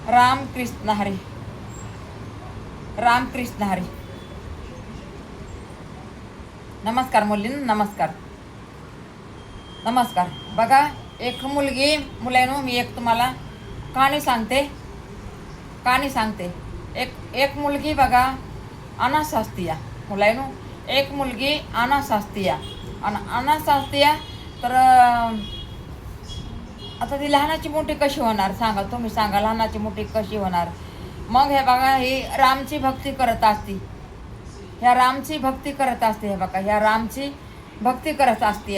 रामकृष्ण हरी. रामकृष्ण हरी. नमस्कार मुलींनो, नमस्कार नमस्कार. बघा, एक मुलगी मुलांनो, मी एक तुम्हाला कहाणी सांगते. एक मुलगी बघा अनाथ असतीया मुलांनो. एक मुलगी अनाथ असतीया तर आता ती लहानाची मोठी कशी होणार सांगा, तुम्ही सांगा. लहानाची मोठी कशी होणार? मग हे बघा, ही रामची भक्ती करत असती. ह्या रामची भक्ती करत असते. हे बघा, ह्या रामची भक्ती करत असते.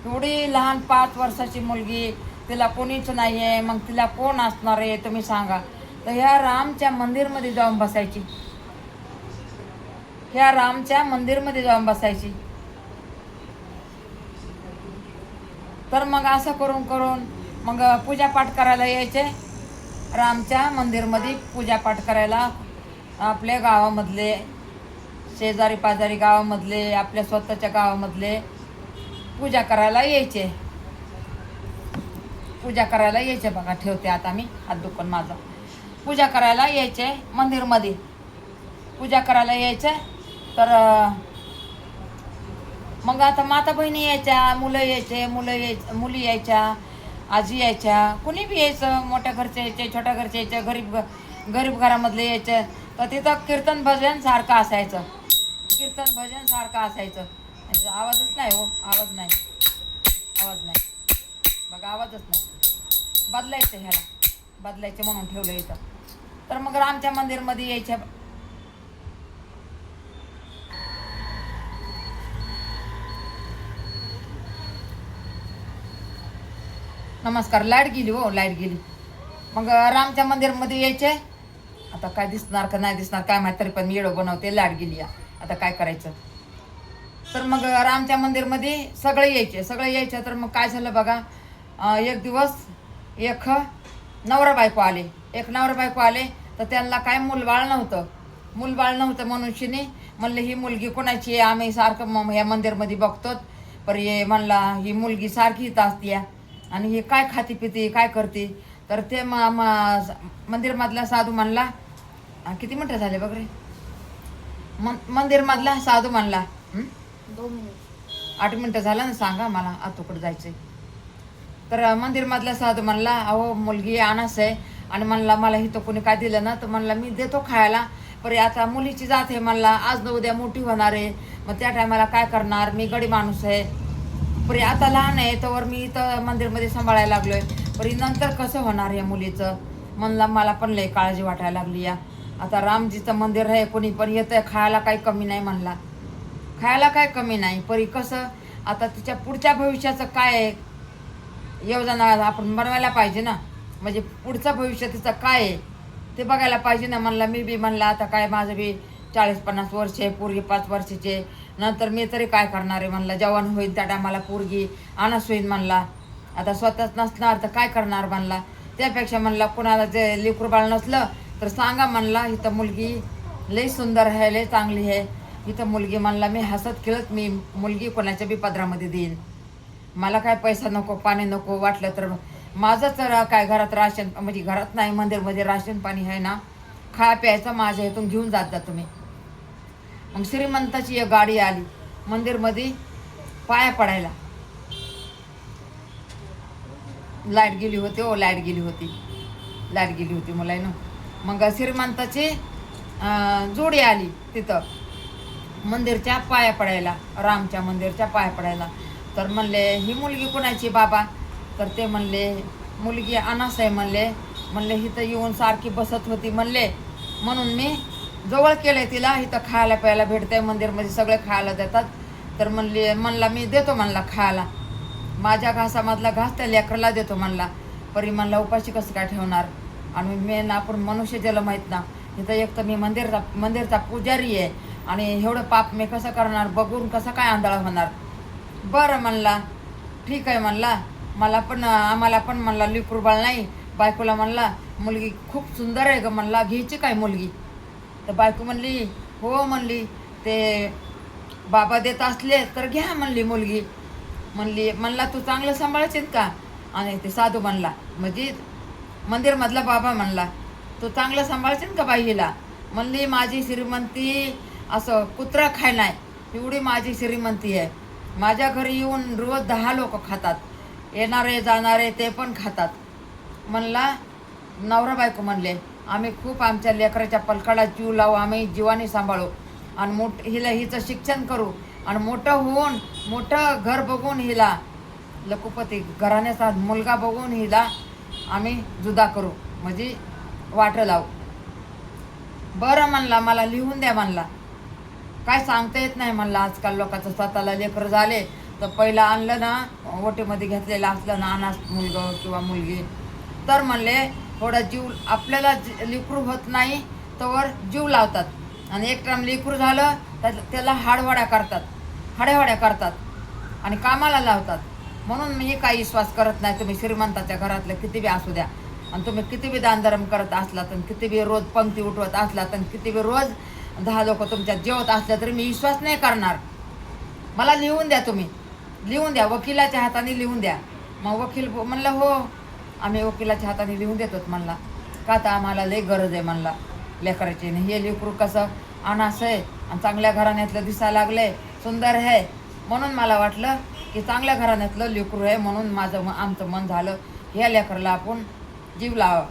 एवढी लहान 5 वर्षाची मुलगी, तिला कोणीच नाही आहे. मग तिला कोण असणार आहे तुम्ही सांगा. तर ह्या रामच्या मंदिरमध्ये जाऊन बसायची. ह्या रामच्या मंदिरमध्ये जाऊन बसायची. तर मग असं करून करून मग पूजापाठ करायला यायचे. रामच्या मंदिरमध्ये पूजापाठ करायला आपल्या गावामधले, शेजारी पाजारी गावामधले, आपल्या स्वतःच्या गावामधले पूजा करायला यायचे. बघा, ठेवते आता मी, हात दुखून माझा. पूजा करायला यायचे मंदिरमध्ये. पूजा करायला यायचे. तर मग आता माता बहिणी यायच्या, मुली यायच्या, आजी यायच्या, कुणी बी यायचं. मोठ्या घरचे यायचे, छोट्या घरचे यायचे, गरीब घरामधले यायचे. तर तिथं कीर्तन भजन सारखं असायचं. आवाजच नाही हो, आवाज नाही. बघा, आवाजच नाही. बदलायचं म्हणून ठेवलं इथं. तर मग रामच्या मंदिरमध्ये यायच्या. नमस्कार. लाईट गेली. मग रामच्या मंदिरमध्ये यायचे. आता काय दिसणार का नाही दिसणार काय माहिती, तरी पण मी येडो बनवते. लाईट गेली आता काय करायचं. तर मग रामच्या मंदिरमध्ये सगळे यायचे. तर मग काय झालं बघा, एक दिवस एक नवरा बायको आले. तर त्यांना काय मूलबाळ नव्हतं. मनुष्यने म्हणलं, ही मुलगी कोणाची आहे? आम्ही सारखं ह्या मंदिरमध्ये बघतो. पर ये म्हणला, ही मुलगी सारखी इथं असते आणि ही काय खाती पिती, काय करते? तर ते मंदिरमधला साधू म्हणला, किती मिनटं झाले बघ रे. मंदिरमधला साधू म्हणला, 8 मिनटं झालं ना, सांगा मला आतोकडे जायचंय. तर मंदिरमधला साधू म्हणला, अहो मुलगी अनाथ आहे आणि म्हणला मला इथं कोणी काय दिलं ना, तर म्हणला मी देतो खायला. पर आता मुलीची जात आहे म्हणला, आज न उद्या मोठी होणार आहे. मग त्या टायमाला काय करणार? मी गडी माणूस आहे. परी आता लहान आहे, तर मी इथं मंदिरमध्ये सांभाळायला लागलोय. परी नंतर कसं होणार या मुलीचं? म्हणला मला पण लय काळजी वाटायला लागली या. आता रामजीचं मंदिर आहे, कोणी पण येतंय, खायला काही कमी नाही म्हणला. परी कसं आता तिच्या पुढच्या भविष्याचं काय आहे, योजना आपण बनवायला पाहिजे ना. म्हणजे पुढचं भविष्य तिचं काय आहे ते बघायला पाहिजे ना. म्हणला मी बी म्हणला, आता काय माझं बी 40-50 वर्ष आहे, पोरगी 5 वर्षाचे. नंतर मी तरी काय करणार आहे म्हणला. जवान होईल त्या टायमाला पोरगी अनाथ होईल म्हणला. आता स्वतःच नसणार तर काय करणार म्हणला. त्यापेक्षा म्हणला कुणाला जे लेकरू बाळ नसलं तर सांगा म्हणला, इथं मुलगी लई सुंदर आहे, लई चांगली आहे. इथं मुलगी म्हणला, मी हसत खेळत मी मुलगी कोणाच्या बी पदरामध्ये देईन. मला काय पैसा नको, पाणी नको. वाटलं तर माझंच काय घरात राशन, म्हणजे घरात नाही, मंदिरमध्ये राशन पाणी आहे ना, खाया प्यायचं माझ्या इथून घेऊन जात तुम्ही. मग श्रीमंताची एक गाडी आली मंदिरमध्ये पाया पडायला. लाईट गेली होती मुलांनो. मग श्रीमंताची जोडी आली तिथं मंदिरच्या पाया पडायला, रामच्या मंदिरच्या पाया पडायला. तर म्हणले, ही मुलगी कोणाची बाबा? तर ते म्हणले, मुलगी अनाथ आहे म्हणले इथं येऊन सारखी बसत होती म्हणले, म्हणून मी जवळ केलंय तिला. इथं खायला प्यायला भेटतंय, मंदिरमध्ये सगळे खायला देतात. तर म्हणला मी देतो म्हणला खायला. माझ्या घासामधला घास त्या लेकराला देतो म्हणला. परी म्हणला, उपाशी कसं काय ठेवणार? आणि मेन आपण मनुष्य ज्याला माहीत ना, इथं एक तर मी मंदिरचा पुजारी आहे आणि एवढं पाप मी कसं करणार? बघून कसं काय आंधळा होणार? बरं म्हणला, ठीक आहे म्हणला. आम्हाला पण म्हणला लेकरू बाळ नाही. बायकोला म्हणला, मुलगी खूप सुंदर आहे ग म्हणला, घ्यायची काय मुलगी? तर बायको म्हणली, हो म्हणली, ते बाबा देत असले तर घ्या म्हणली मुलगी. म्हणला तू चांगलं सांभाळशील का? आणि ते साधू म्हणला, म्हणजे मंदिरमधला बाबा म्हणला, तू चांगलं सांभाळशील का बाई हिला? म्हणली माझी श्रीमंती असं कुत्रा खाय नाही, एवढी माझी श्रीमंती आहे. माझ्या घरी येऊन रोज 10 लोक खातात, येणारे जाणारे ते पण खातात. म्हणला नवरा बायको म्हणले आम्ही खूप आमच्या लेकराच्या पलकाला जीव लावू, आम्ही जीवाने सांभाळू आणि हिचं शिक्षण करू आणि मोठं होऊन मोठं घर बघून हिला लखुपती घराण्याचा मुलगा बघून हिला आम्ही जुदा करू, म्हणजे वाटं लावू. बरं म्हणला, मला लिहून द्या म्हणला. काय सांगता येत नाही म्हणला. आजकाल लोकांचं स्वतःला लेकरं झाले तर पहिलं आणलं ना, ओटीमध्ये घेतलेलं असलं ना अनाथ मुलगं किंवा मुलगी, तर म्हणले थोडा जीव आपल्याला लेकरू होत नाही तोवर जीव लावतात आणि एक टाइम लेकरू झालं तर त्याला हाड्यावाड्या करतात आणि कामाला लावतात. म्हणून मी काही विश्वास करत नाही. तुम्ही श्रीमंताच्या घरातलं किती बी असू द्या आणि तुम्ही किती बी दानधर्म करत असलात आणि किती बी रोज पंक्ती उठवत असलात आणि किती बी रोज 10 लोक तुमच्यात जेवत असल्या तरी मी विश्वास नाही करणार. मला लिहून द्या, तुम्ही लिहून द्या, वकिलाच्या हाताने लिहून द्या. मग वकील म्हणलं हो आम्ही वकिलाच्या हाताने लिहून देतोच म्हणला. का तर आम्हाला लई गरज आहे म्हणला लेकराची. हे लेकरू कसं अनास आहे आणि चांगल्या घराण्यातलं दिसायला लागलंय, सुंदर आहे, म्हणून मला वाटलं की चांगल्या घराण्यातलं लेकरू आहे, म्हणून आमचं मन झालं ह्या लेकराला आपण जीव लावा,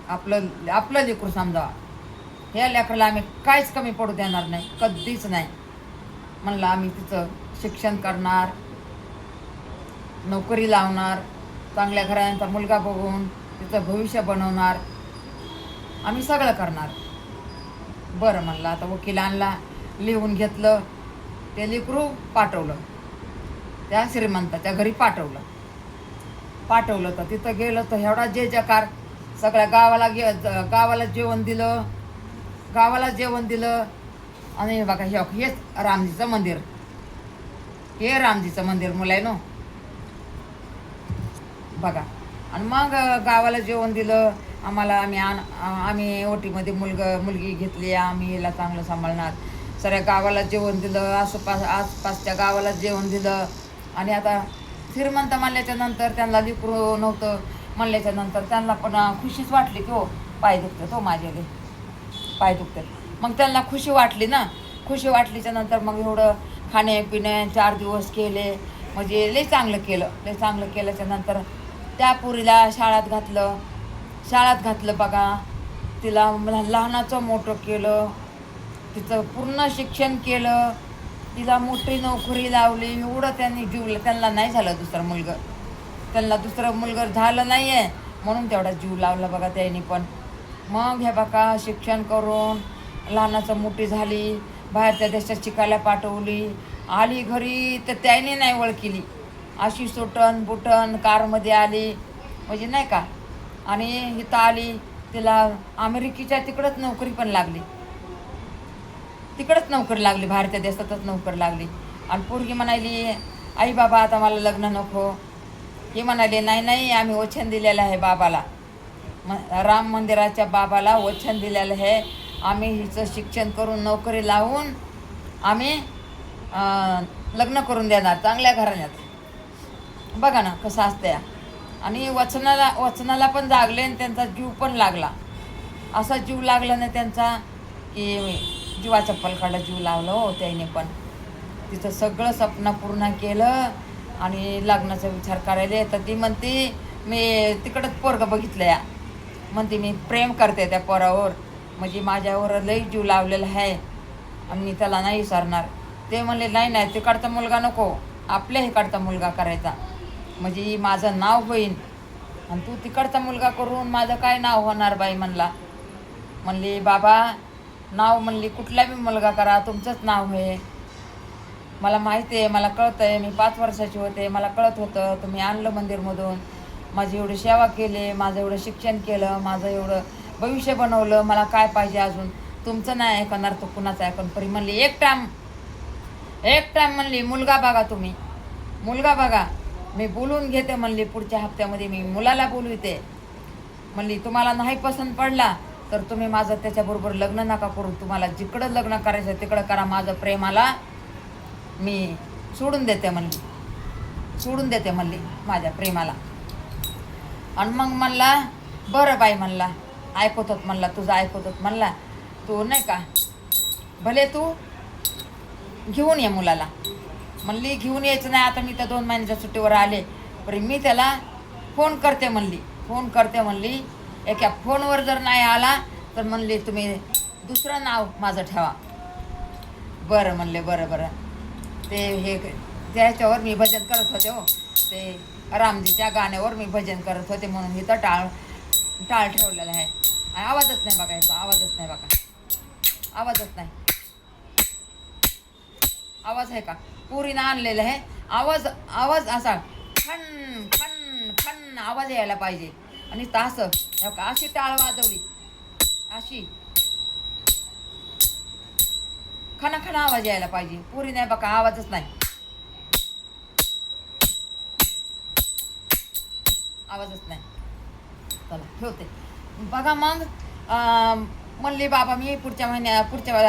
आपलं लेकरू समजावा. ह्या लेकराला आम्ही काहीच कमी पडू देणार नाही, कधीच नाही. म्हणलं आम्ही तिचं शिक्षण करणार, नोकरी लावणार, चांगल्या घराण्याचा मुलगा बघून तिचं भविष्य बनवणार, आम्ही सगळं करणार. बरं म्हणलं. आता वकील आणला, लिहून घेतलं, ते लेकरू पाठवलं त्या श्रीमंताच्या घरी पाठवलं तर तिथं गेलं तर एवढा जयकार, सगळ्या गावाला जेवण दिलं. आणि बघा हेच रामजीचं मंदिर, हे रामजीचं मंदिर मुलायनो बघा. आणि मग गावाला जेवण दिलं आम्हाला. आम्ही ओटीमध्ये मुलगी घेतली, आम्ही हिला चांगलं सांभाळणार. सगळ्या गावाला जेवण दिलं, आसपासच्या गावाला जेवण दिलं. आणि आता श्रीमंत म्हणल्याच्या नंतर त्यांना लेकरू नव्हतं म्हणल्याच्या नंतर त्यांना पण खुशीच वाटली की हो पाय दुखतात, हो माझ्याले पाय दुखतात. मग त्यांना खुशी वाटली ना. खुशी वाटलीच्या नंतर मग एवढं खाणे 4 दिवस केले, म्हणजे लई चांगलं केल्याच्या नंतर त्या पोरीला शाळेत घातलं बघा. तिला लहानाचं मोठं केलं, तिचं पूर्ण शिक्षण केलं, तिला मोठी नोकरी लावली. एवढं त्यांनी त्यांना नाही झालं दुसरं मुलगा झालं नाही आहे म्हणून तेवढा जीव लावला बघा त्यांनी पण. मग हे बघा शिक्षण करून लहानाचं मोठी झाली, बाहेरच्या देशात शिकायला पाठवली, आली घरी तर त्याने नाही ओळखली, अशी बुटन कारमध्ये आली, म्हणजे नाही का. आणि इथं आली, तिला अमेरिकेच्या तिकडंच नोकरी लागली, बाहेरच्या देशातच नोकरी लागली. आणि पोरगी म्हणाली आई बाबा आता मला लग्न नको. हे म्हणाले नाही आम्ही वचन दिलेलं आहे बाबाला, राम मंदिराच्या बाबाला वचन दिलेलं आहे, आम्ही हिचं शिक्षण करून नोकरी लावून आम्ही लग्न करून देणार चांगल्या घराण्यात. बघा ना कसं असतंय. आणि वचनाला पण जागले आणि त्यांचा जीव पण लागला. असा जीव लागला ना त्यांचा की जीवाच्या पलकाला जीव लावला हो त्याने पण. तिचं सगळं स्वप्न पूर्ण केलं आणि लग्नाचा विचार करायला. तर ती म्हणते मी तिकडंच पोरगं बघितलं या, म्हणते मी प्रेम करते त्या पोरावर, म्हणजे माझ्यावर लई जीव लावलेला आहे आणि मी त्याला नाही विसरणार. ते म्हणले नाही तिकडचा मुलगा नको, आपल्या इकडचा मुलगा करायचा, म्हणजे माझं नाव होईन. आणि तू तिकडचा मुलगा करून माझं काय नाव होणार बाई म्हणली बाबा नाव म्हणली कुठला बी मुलगा करा तुमचंच नाव आहे. मला माहिती आहे, मला कळतं आहे, मी 5 वर्षाची होते, मला कळत होतं. तुम्ही आणलं मंदिरमधून, माझी एवढी सेवा केली, माझं एवढं शिक्षण केलं, माझं एवढं भविष्य बनवलं, मला काय पाहिजे अजून. तुमचं नाही ऐकणार तो कुणाचं ऐकून. परी म्हणली एक टाइम म्हणली मुलगा बघा मी बोलून घेते म्हणली. पुढच्या हप्त्यामध्ये मी मुलाला बोलवते म्हणली. तुम्हाला नाही पसंत पडला तर तुम्ही माझं त्याच्याबरोबर लग्न नका करू, तुम्हाला जिकडं लग्न करायचं तिकडं करा, माझं प्रेमाला मी सोडून देते म्हणली माझ्या प्रेमाला. आणि मग म्हणला बरं बाई म्हणला ऐकत होत म्हणला, तुझं ऐकत होत म्हणला. तू नाही का भले तू घेऊन ये मुलाला. म्हणली घेऊन यायचं नाही, आता मी त्या 2 महिन्याच्या सुट्टीवर आले, पण मी त्याला फोन करते म्हणली. एका फोनवर जर नाही आला तर म्हणली तुम्ही दुसरं नाव माझं ठेवा. बरं म्हणले, बरं. ते हे त्याच्यावर मी भजन करत होते हो, ते रामजीच्या गाण्यावर मी भजन करत होते, म्हणून इथं टाळ ठेवलेला आहे. आवाजच नाही बघा याचा, आवाजच नाही. आवाज आहे का? पुरीनं आणलेलं आहे. आवाज असा खन खन खन आवाज यायला पाहिजे. आणि तास अशी टाळ वाजवली, अशी खना आवाज यायला पाहिजे. पुरी नाही बघा, आवाजच नाही. चला ठेवते बघा. मग म्हणली बाबा मी पुढच्या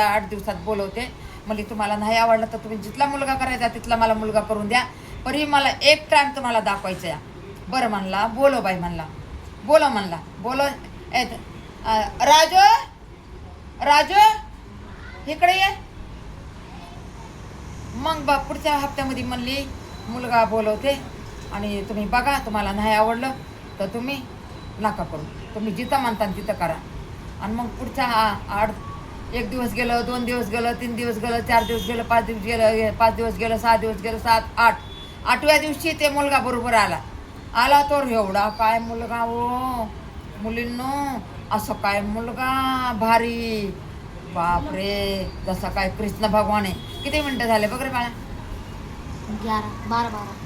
8 दिवसात बोलवते. म्हणली तुम्हाला नाही आवडलं तर तुम्ही जिथला मुलगा करायचा तिथला मला मुलगा करून द्या, परी मला एक टाइम तुम्हाला दाखवायचं या. बरं म्हणला, बोलो बाई म्हणला, बोलो. राजू इकडे ये. मग पुढच्या हप्त्यामध्ये म्हणली मुलगा बोलवते आणि तुम्ही बघा, तुम्हाला नाही आवडलं तर तुम्ही नका करू, तुम्ही जिथं म्हणता तिथं करा. आणि मग पुढच्या 1 दिवस गेलं, 2 दिवस गेलं, 3 दिवस गेलं, 4 दिवस गेलं, 5 दिवस गेलं, 5 दिवस गेलं, 6 दिवस गेलं, 7, 8. 8व्या दिवशी ते मुलगा बरोबर आला तर एवढा काय मुलगा हो मुलींनो, असं काय मुलगा भारी, बापरे, जसा काय कृष्ण भगवान आहे. किती मिनिटं झाले बघ रे बाळा?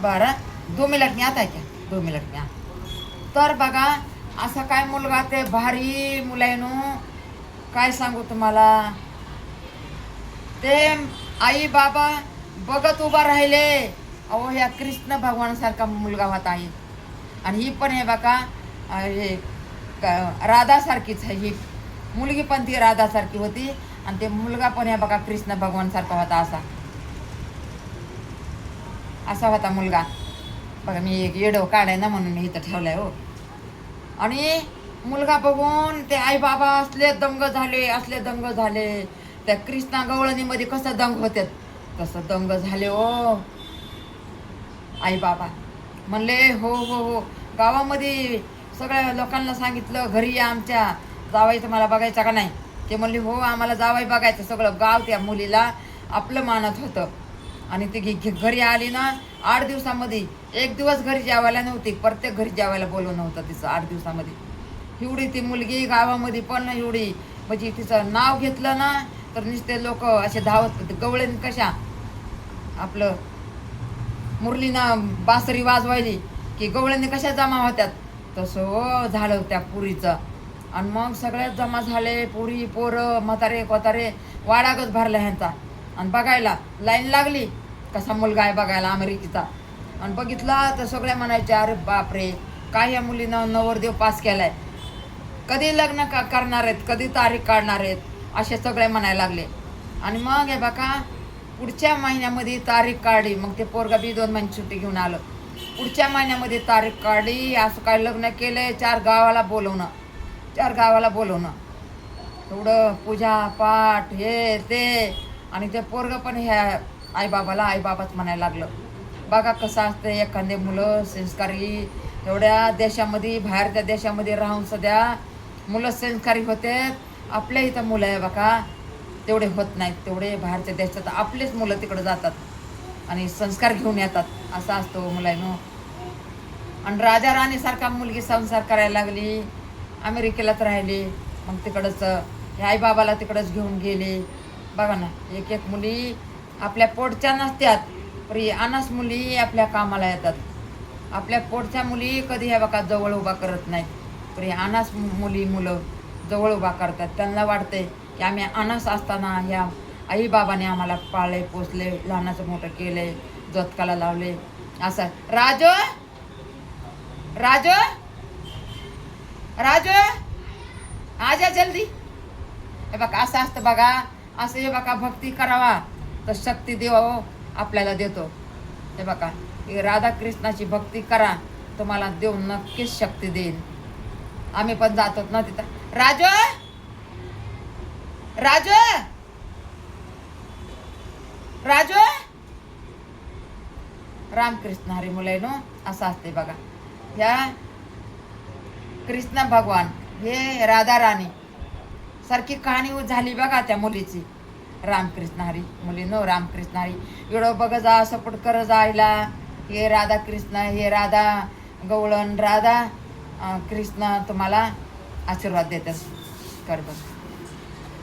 12. 2 मिनिट आता आहे क्या? 2 मिनिट तर बघा, असा काय मुलगा ते भारी मुलायनो, काय सांगू तुम्हाला. ते आई बाबा बघत उभा राहिले. अहो ह्या कृष्ण भगवानासारखा मुलगा होता आहे. आणि ही पण आहे बघा हे राधासारखीच आहे. ही मुलगी पण ती राधासारखी होती आणि ते मुलगा पण आहे बघा कृष्ण भगवानसारखा होता. असा होता मुलगा बघा. मी एक येडो काढाय ना म्हणून मी इथं ठेवलाय हो. आणि मुलगा बघून ते आई बाबा असले दंग झाले. त्या कृष्णा गवळणीमध्ये कसं दंग होत्यात तसं दंग झाले हो. आई बाबा म्हणले हो. गावामध्ये सगळ्या लोकांना सांगितलं घरी या आमच्या, जावाई तुम्हाला बघायचा का नाही? ते म्हणले हो आम्हाला जावाई बघायचं. सगळं गाव त्या मुलीला आपलं मानत होतं. आणि ती घरी आली ना 8 दिवसामध्ये 1 दिवस घरी जेवायला नव्हती, प्रत्येक घरी जेवायला बोलवणं होतं तिचं 8 दिवसामध्ये. एवढी ती मुलगी गावामध्ये पण एवढी, म्हणजे तिचं नाव घेतलं ना तर नुसते लोक असे धावत. गवळण कशा आपलं मुरलीनं बासरी वाजवायली की गवळणी कशा जमा होत्यात तसं झालं त्या पुरीचं. आणि मग सगळ्यात जमा झाले, पुरी पोरं म्हातारे कोतारे, वाडागच भरला ह्यांचा. आणि बघायला लाईन लागली कसा मुलगा आहे बघायला अमेरिकेचा. आणि बघितला तर सगळे म्हणायचे अरे बापरे, काय या मुलीनं नवरदेव पास केलाय, कधी लग्न करणार आहेत, कधी तारीख काढणार आहेत, असे सगळे म्हणायला लागले. आणि मग हे बघा पुढच्या महिन्यामध्ये तारीख काढली. मग ते पोरगा बी 2 महिने सुट्टी घेऊन आलं. पुढच्या महिन्यामध्ये तारीख काढली. असं काय लग्न केलंय, 4 गावाला बोलवणं एवढं पूजा पाठ हे ते. आणि ते पोरगं पण ह्या आईबाबाच म्हणायला लागलं. बघा कसं असतं एखादे मुलं संस्कारी, एवढ्या देशामध्ये बाहेरच्या देशामध्ये राहून सध्या मुलं संस्कारी होते. आपल्या इथं मुलं आहे बघा तेवढे होत नाहीत, तेवढे बाहेरच्या देशात आपलेच मुलं तिकडे जातात आणि संस्कार घेऊन येतात. असं असतं मुलांनो. आणि राजा राणीसारखा मुलगी संसार करायला लागली, अमेरिकेलाच राहिली. मग तिकडंच आईबाबाला तिकडंच घेऊन गेले. बघा ना, एक मुली आपल्या पोटच्या नसत्यात, पण अनाथ मुली आपल्या कामाला येतात. आपल्या पोटच्या मुली कधी ह्या बघा जवळ उभा करत नाहीत, पण अनाथ मुलं जवळ उभा करतात. त्यांना वाटतंय की आम्ही अनाथ असताना ह्या आईबाबाने आम्हाला पाळले पोसले, लहानाचं मोठं केले, जोतकाला लावले. असं राजू आजा जल्दी. हे बघा असं असतं बघा. असं हे बघा भक्ती करावा तर शक्ती देव आपल्याला देतो. हे बघा राधाकृष्णाची भक्ती करा, तुम्हाला देव नक्कीच शक्ती देईन. आम्ही पण जातो ना तिथं. राजू राजू राजू रामकृष्ण हरी मुलांनो असं असते बघा. ह्या कृष्ण भगवान हे राधा राणी सारखी कहाणी झाली बघा त्या मुलीची. रामकृष्ण हरी मुलीनो रामकृष्ण हरी. एवढं बघ जा सपोर्ट कर जायला. हे राधा कृष्ण हे राधा गवळण राधा कृष्ण तुम्हाला आशीर्वाद देतात. कर बघ.